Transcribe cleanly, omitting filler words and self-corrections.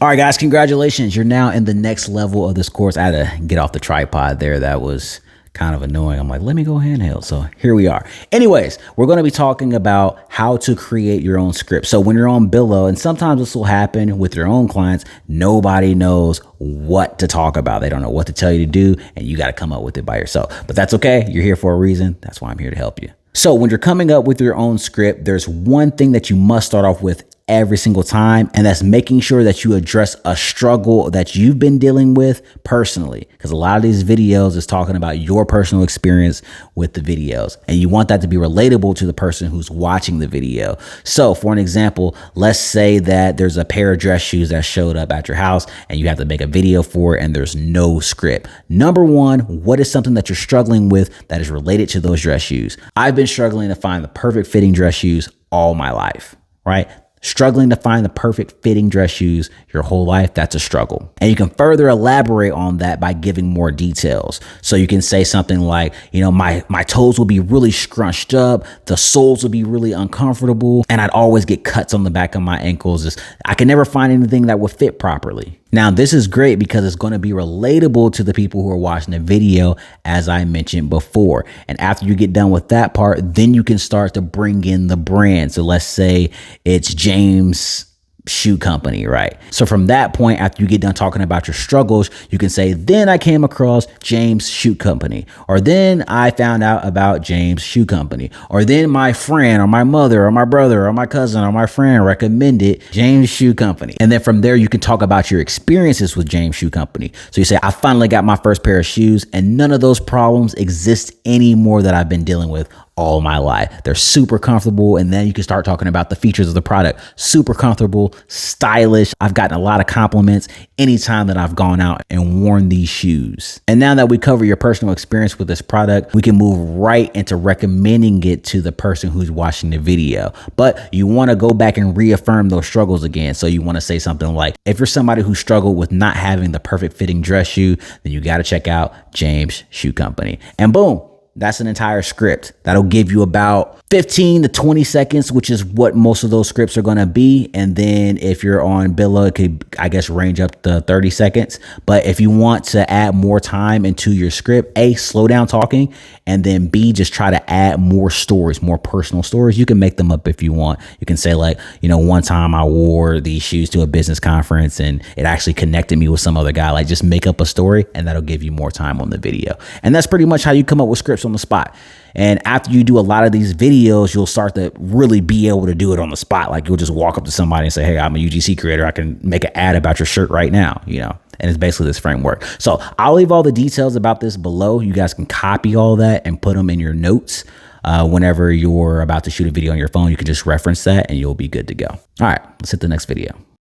All right, guys, congratulations. You're now in the next level of this course. I had to get off the tripod there. That was kind of annoying. I'm like, let me go handheld. So here we are. Anyways, we're going to be talking about how to create your own script. So when you're on Billo, and sometimes this will happen with your own clients, nobody knows what to talk about. They don't know what to tell you to do, and you got to come up with it by yourself. But that's okay. You're here for a reason. That's why I'm here to help you. So when you're coming up with your own script, there's one thing that you must start off with every single time, and that's making sure that you address a struggle that you've been dealing with personally, because a lot of these videos is talking about your personal experience with the videos, and you want that to be relatable to the person who's watching the video. So for an example, let's say that there's a pair of dress shoes that showed up at your house and you have to make a video for it and there's no script. Number one, what is something that you're struggling with that is related to those dress shoes? I've been struggling to find the perfect fitting dress shoes all my life, right? Struggling to find the perfect fitting dress shoes your whole life, that's a struggle. And you can further elaborate on that by giving more details. So you can say something like, you know, my toes will be really scrunched up, the soles will be really uncomfortable, and I'd always get cuts on the back of my ankles. I can never find anything that would fit properly. Now, this is great because it's going to be relatable to the people who are watching the video, as I mentioned before. And after you get done with that part, then you can start to bring in the brand. So let's say it's James Shoe Company, right? So from that point, after you get done talking about your struggles, you can say, then I came across James Shoe Company, or then I found out about James Shoe Company, or then my friend or my mother or my brother or my cousin or my friend recommended James Shoe Company. And then from there, you can talk about your experiences with James Shoe Company. So you say, I finally got my first pair of shoes and none of those problems exist anymore that I've been dealing with all my life. They're super comfortable. And then you can start talking about the features of the product. Super comfortable, stylish. I've gotten a lot of compliments anytime that I've gone out and worn these shoes. And now that we cover your personal experience with this product, we can move right into recommending it to the person who's watching the video. But you want to go back and reaffirm those struggles again. So you want to say something like, if you're somebody who struggled with not having the perfect fitting dress shoe, then you got to check out James Shoe Company. And boom, that's an entire script. That'll give you about 15 to 20 seconds, which is what most of those scripts are going to be. And then if you're on Billo, it could, I guess, range up to 30 seconds. But if you want to add more time into your script, A, slow down talking, and then B, just try to add more stories, more personal stories. You can make them up if you want. You can say like, you know, one time I wore these shoes to a business conference and it actually connected me with some other guy. Like, just make up a story and that'll give you more time on the video. And that's pretty much how you come up with scripts on the spot. And after you do a lot of these videos, you'll start to really be able to do it on the spot. Like, you'll just walk up to somebody and say, hey, I'm a UGC creator. I can make an ad about your shirt right now, you know, and it's basically this framework. So I'll leave all the details about this below. You guys can copy all that and put them in your notes. Whenever you're about to shoot a video on your phone, you can just reference that and you'll be good to go. All right, let's hit the next video.